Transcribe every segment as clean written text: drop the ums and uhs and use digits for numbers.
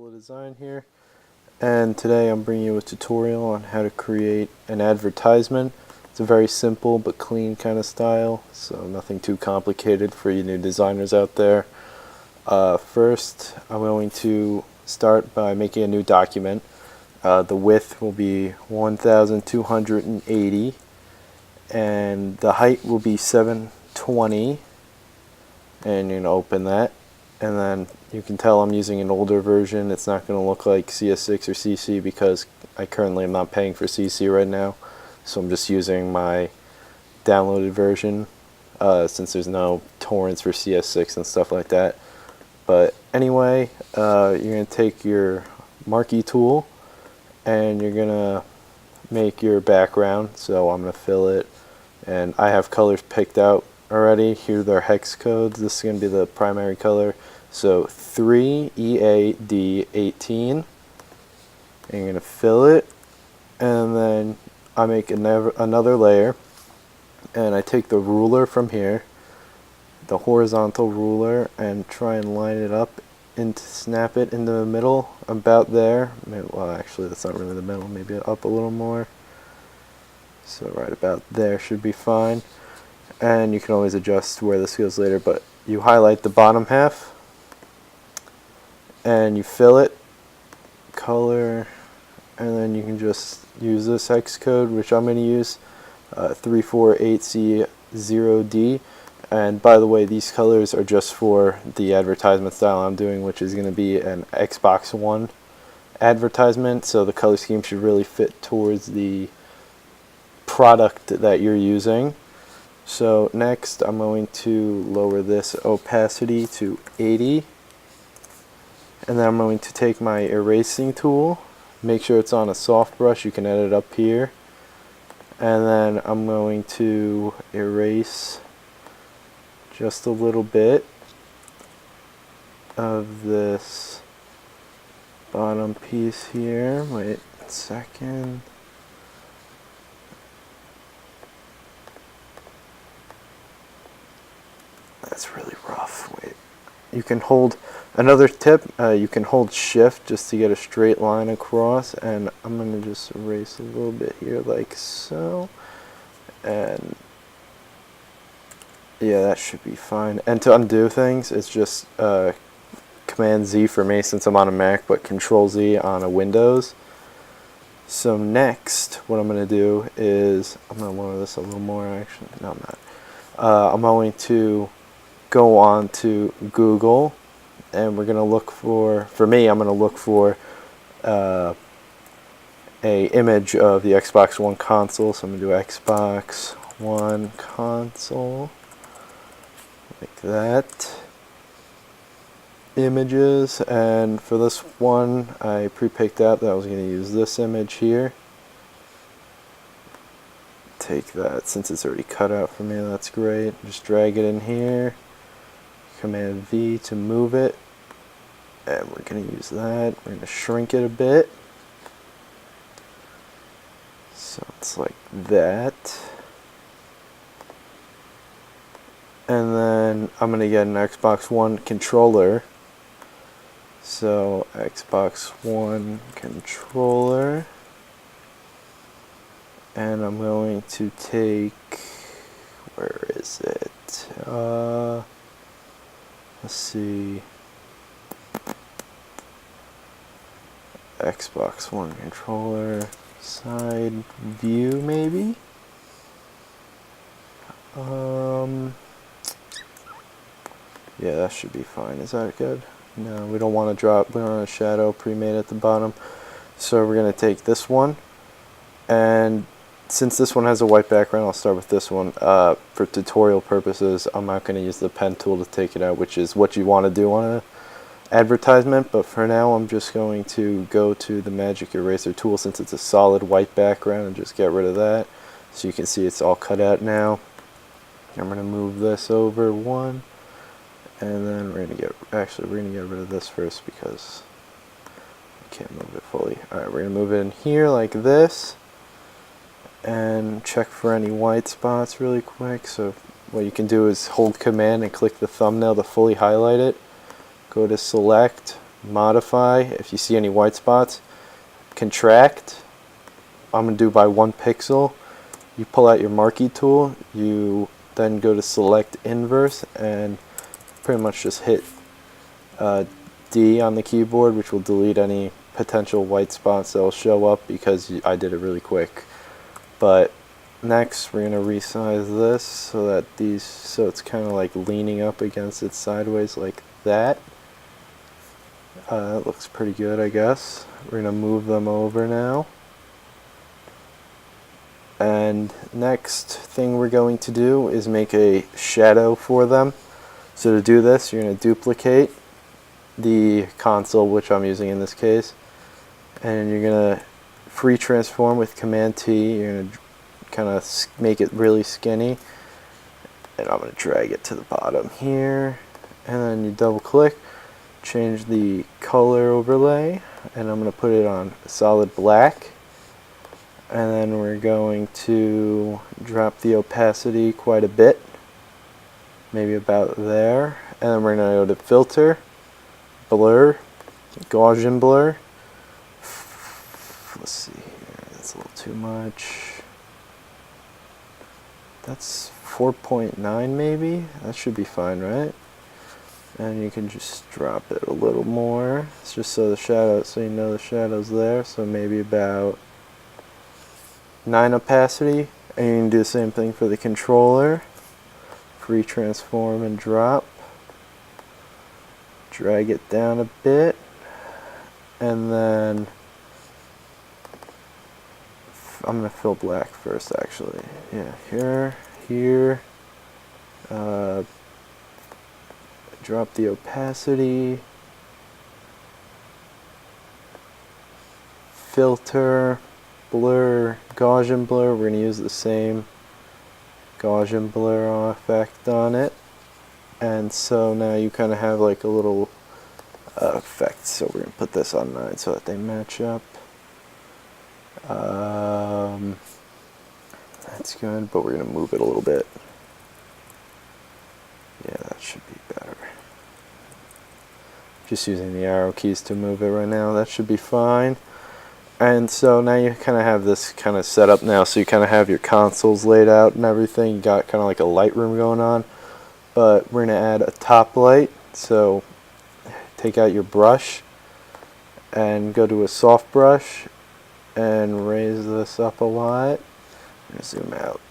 Dripla Design here, and today I'm bringing you a tutorial on how to create an advertisement. It's a very simple but clean kind of style, so nothing too complicated for you new designers out there. First, I'm going to start by making a new document. The width will be 1280 and the height will be 720, and you're going to open that. And then you can tell I'm using an older version. It's not going to look like CS6 or CC because I currently am not paying for CC right now. So I'm just using my downloaded version since there's no torrents for CS6 and stuff like that. But anyway, you're going to take your marquee tool and you're going to make your background. So I'm going to fill it, and I have colors picked out already. Here are their hex codes. This is going to be the primary color. So 3EAD18, and you're going to fill it, and then I make another layer, and I take the ruler from here, the horizontal ruler, and try and line it up and snap it into the middle, about there. Well, actually that's not really the middle, maybe up a little more. So right about there should be fine, and you can always adjust where this goes later, but you highlight the bottom half and you fill it, color, and then you can just use this hex code, which I'm going to use, 348C0D. And by the way, these colors are just for the advertisement style I'm doing, which is going to be an Xbox One advertisement, so the color scheme should really fit towards the product that you're using. So next I'm going to lower this opacity to 80, and then I'm going to take my erasing tool, make sure it's on a soft brush, you can edit up here, and then I'm going to erase just a little bit of this bottom piece here. Wait a second. That's really rough. Wait. You can hold, another tip, you can hold shift just to get a straight line across, and I'm going to just erase a little bit here like so, and yeah, that should be fine. And to undo things, it's just Command Z for me since I'm on a Mac, but Control Z on a Windows. So next, what I'm going to do is, I'm going to lower this a little more actually, no I'm not. I'm going to go on to Google, and we're going to look for me, I'm going to look for a image of the Xbox One console. So I'm going to do Xbox One console, like that, images, and for this one I pre-picked out that I was going to use this image here. Take that, since it's already cut out for me, that's great. Just drag it in here, Command V to move it, and we're going to use that. We're going to shrink it a bit, so it's like that. And then I'm going to get an Xbox One controller. So Xbox One controller, and I'm going to take, where is it? Let's see, Xbox One controller, side view maybe? Yeah, that should be fine. Is that good? No, we don't want to drop, we don't want a shadow pre-made at the bottom. So we're going to take this one, and since this one has a white background, I'll start with this one. For tutorial purposes, I'm not going to use the pen tool to take it out, which is what you want to do on an advertisement, but for now I'm just going to go to the magic eraser tool since it's a solid white background and just get rid of that. So you can see it's all cut out now. I'm going to move this over one, and then we're going to get, actually we're going to get rid of this first because I can't move it fully. Alright, we're going to move it in here like this, and check for any white spots really quick. So what you can do is hold Command and click the thumbnail to fully highlight it. Go to Select, modify. If you see any white spots, contract. I'm going to do by 1 pixel. You pull out your marquee tool, you then go to select inverse and pretty much just hit D on the keyboard, which will delete any potential white spots that will show up because I did it really quick. But next we're going to resize this so that so it's kind of like leaning up against it sideways like that. That looks pretty good, I guess. We're going to move them over now. And next thing we're going to do is make a shadow for them. So to do this, you're going to duplicate the console, which I'm using in this case, and you're going to free transform with Command T. You're going to kind of make it really skinny, and I'm going to drag it to the bottom here, and then you double click, change the color overlay, and I'm going to put it on solid black. And then we're going to drop the opacity quite a bit, maybe about there. And then we're going to go to Filter, Blur, Gaussian Blur. Let's see here, that's a little too much. That's 4.9 maybe? That should be fine, right? And you can just drop it a little more. It's just so you know the shadow's there. So maybe about 9 opacity, and you can do the same thing for the controller. Free transform and drop. Drag it down a bit, and then I'm going to fill black first actually. Yeah, here. Drop the opacity. Filter. Blur, Gaussian blur, we're going to use the same Gaussian blur effect on it. And so now you kind of have like a little effect. So we're going to put this on 9 so that they match up. That's good, but we're going to move it a little bit. Yeah, that should be better. Just using the arrow keys to move it right now, that should be fine. And so now you kind of have this kind of set up now, so you kind of have your consoles laid out and everything. You got kind of like a light room going on, but we're going to add a top light. So take out your brush and go to a soft brush and raise this up a lot. Zoom out,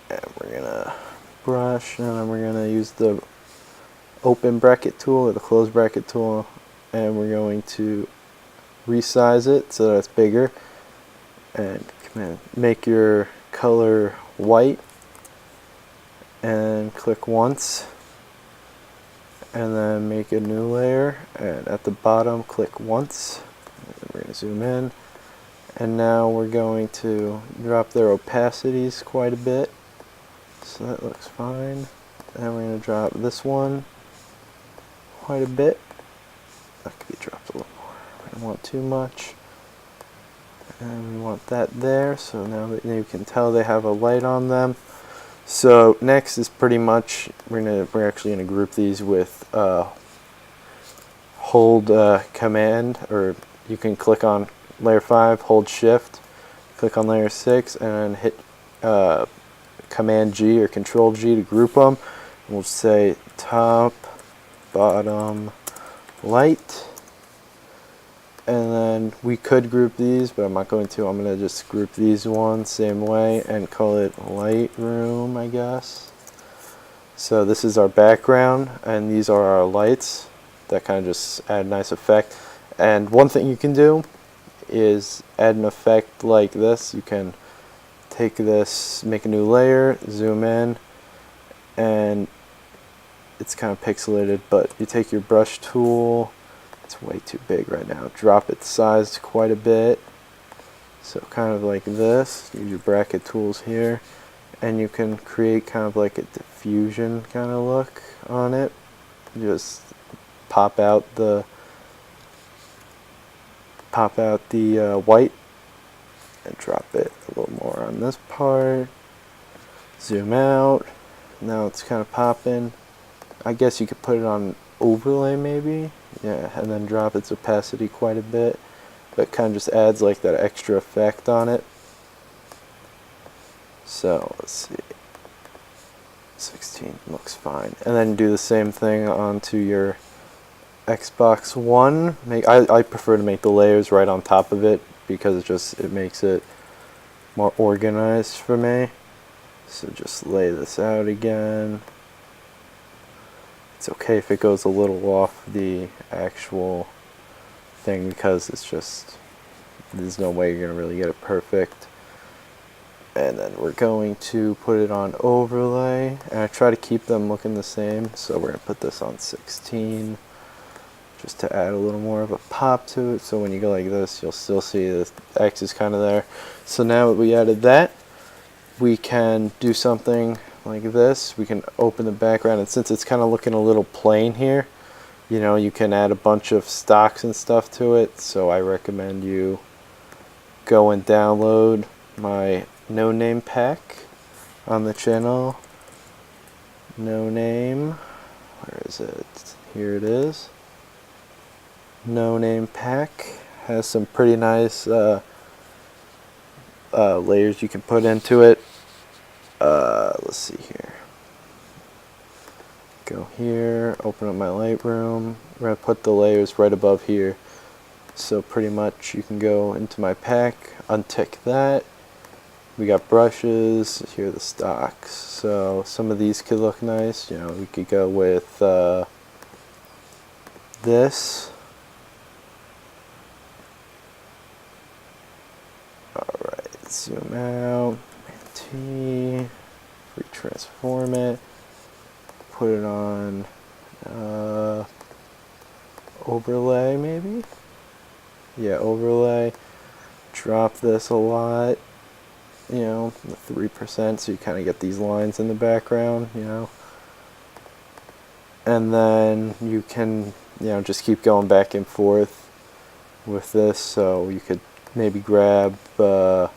and we're going to brush, and then we're going to use the open bracket tool or the close bracket tool, and we're going to resize it so that it's bigger, and make your color white and click once, and then make a new layer, and at the bottom click once, and we're going to zoom in, and now we're going to drop their opacities quite a bit, so that looks fine. And we're going to drop this one quite a bit. That could be dropped a little more. We don't want too much. And we want that there, so now that you can tell they have a light on them. So next is pretty much, we're actually going to group these with hold command, or you can click on layer 5, hold shift, click on layer 6, and then hit command G or control G to group them. And we'll say top, bottom, light. And then we could group these, but I'm not going to. I'm going to just group these one same way and call it Lightroom, I guess. So this is our background, and these are our lights that kind of just add a nice effect. And one thing you can do is add an effect like this. You can take this, make a new layer, zoom in, and it's kind of pixelated, but you take your brush tool. It's way too big right now. Drop its size quite a bit. So kind of like this. Use your bracket tools here. And you can create kind of like a diffusion kind of look on it. Just pop out the white and drop it a little more on this part. Zoom out. Now it's kind of popping. I guess you could put it on overlay maybe. Yeah, and then drop its opacity quite a bit, but kind of just adds like that extra effect on it. So let's see, 16 looks fine. And then do the same thing onto your Xbox One. I prefer to make the layers right on top of it because it makes it more organized for me. So just lay this out again. It's okay if it goes a little off the actual thing because there's no way you're gonna really get it perfect. And then we're going to put it on overlay, and I try to keep them looking the same, so we're gonna put this on 16 just to add a little more of a pop to it, so when you go like this you'll still see the X is kind of there. So now that we added that, we can do something like this. We can open the background, and since it's kind of looking a little plain here, you know, you can add a bunch of stocks and stuff to it. So I recommend you go and download my no name pack on the channel. No name, where is it? Here it is. No name pack has some pretty nice layers you can put into it. Let's see here. Go here, open up my Lightroom. We're going to put the layers right above here. So pretty much you can go into my pack, untick that. We got brushes, here are the stocks. So some of these could look nice. You know, we could go with this. Alright, zoom out, T, transform it, put it on overlay maybe? Yeah, overlay, drop this a lot, you know, 3%, so you kind of get these lines in the background, you know. And then you can, you know, just keep going back and forth with this, so you could maybe grab, let's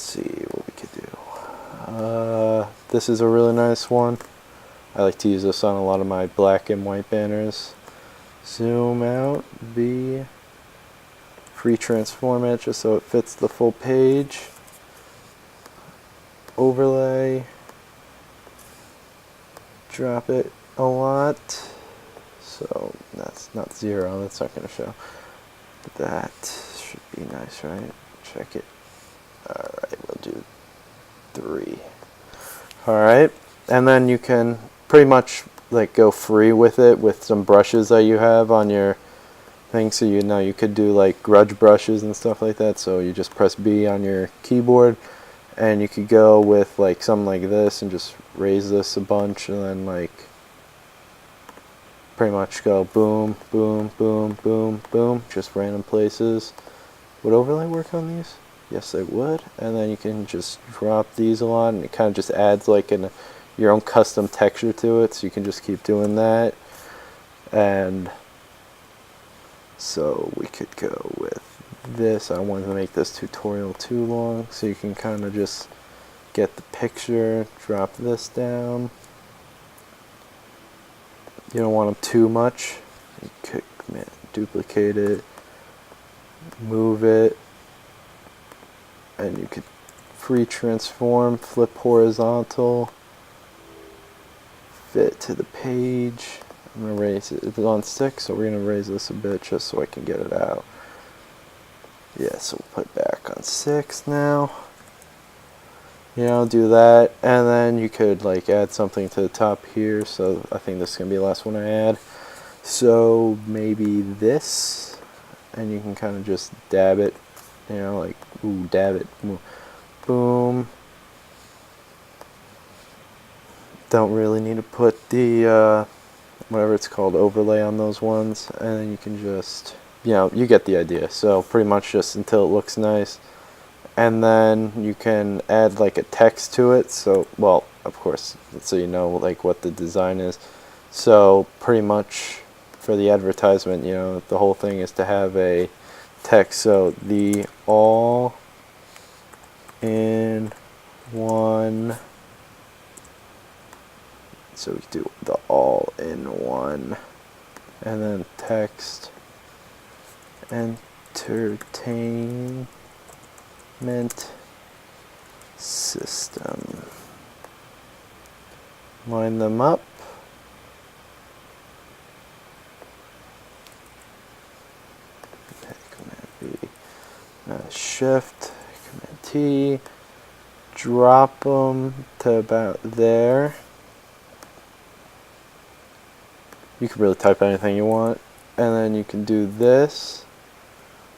see what we could do. This is a really nice one. I like to use this on a lot of my black and white banners. Zoom out, V, free transform it just so it fits the full page. Overlay, drop it a lot. So that's not 0, that's not going to show. But that should be nice, right? Check it. Alright, we'll do 3. Alright, and then you can pretty much like go free with it with some brushes that you have on your thing. So you know you could do like grudge brushes and stuff like that. So you just press B on your keyboard, and you could go with like something like this and just raise this a bunch, and then like pretty much go boom, boom, boom, boom, boom, just random places. Would overlay work on these? Yes, it would. And then you can just drop these a lot, and it kind of just adds like your own custom texture to it, so you can just keep doing that. And so we could go with this. I don't want to make this tutorial too long, so you can kind of just get the picture, drop this down. You don't want them too much. You could duplicate it, move it, and you could free transform, flip horizontal, fit to the page. I'm going to raise it. It's on 6, so we're going to raise this a bit just so I can get it out. Yeah, so we'll put it back on 6 now. You know, do that, and then you could like add something to the top here. So I think this is going to be the last one I add. So maybe this, and you can kind of just dab it, you know, like, ooh, dab it, boom. Don't really need to put the, whatever it's called, overlay on those ones, and then you can just, you know, you get the idea. So pretty much just until it looks nice. And then you can add like a text to it. So, well, of course, so you know like what the design is. So pretty much for the advertisement, you know, the whole thing is to have a text. So the all in one. So we do the all in one system. Line them up. Command V, Shift, Command T, drop them to about there. You can really type anything you want, and then you can do this.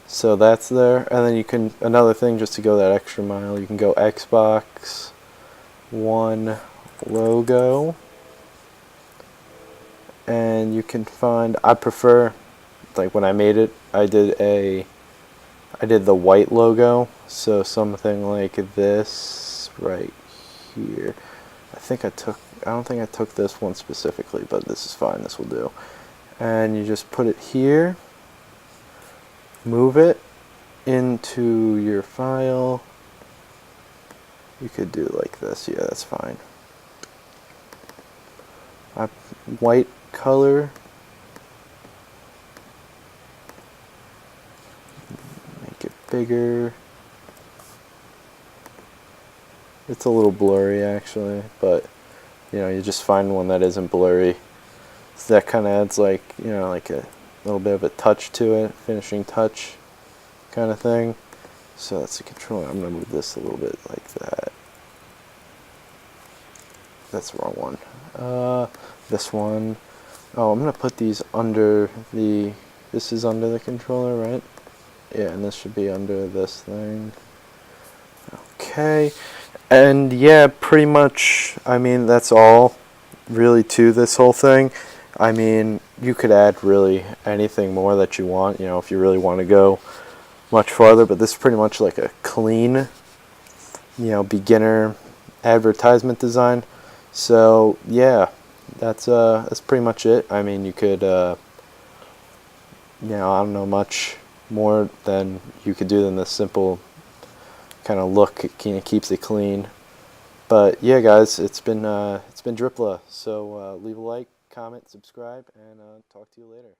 So that's there, and then you can, another thing just to go that extra mile, you can go Xbox One logo, and you can find, I prefer, like when I made it, I did the white logo, so something like this right here. I don't think I took this one specifically, but this is fine, this will do. And you just put it here, move it into your file. You could do like this, yeah, that's fine. White color. Make it bigger. It's a little blurry actually, but you know, you just find one that isn't blurry. So that kind of adds like, you know, like a little bit of a touch to it, finishing touch kind of thing. So that's the controller. I'm going to move this a little bit like that. That's the wrong one. This one. Oh, I'm going to put these under the, this is under the controller, right? Yeah, and this should be under this thing. Okay. And yeah, pretty much, I mean, that's all really to this whole thing. I mean, you could add really anything more that you want, you know, if you really want to go much farther, but this is pretty much like a clean, you know, beginner advertisement design. So yeah, that's pretty much it. I mean, you could, you know, I don't know much more than you could do than this simple kind of look. It kind of keeps it clean. But yeah, guys, it's been Dripla. So leave a like, comment, subscribe, and talk to you later.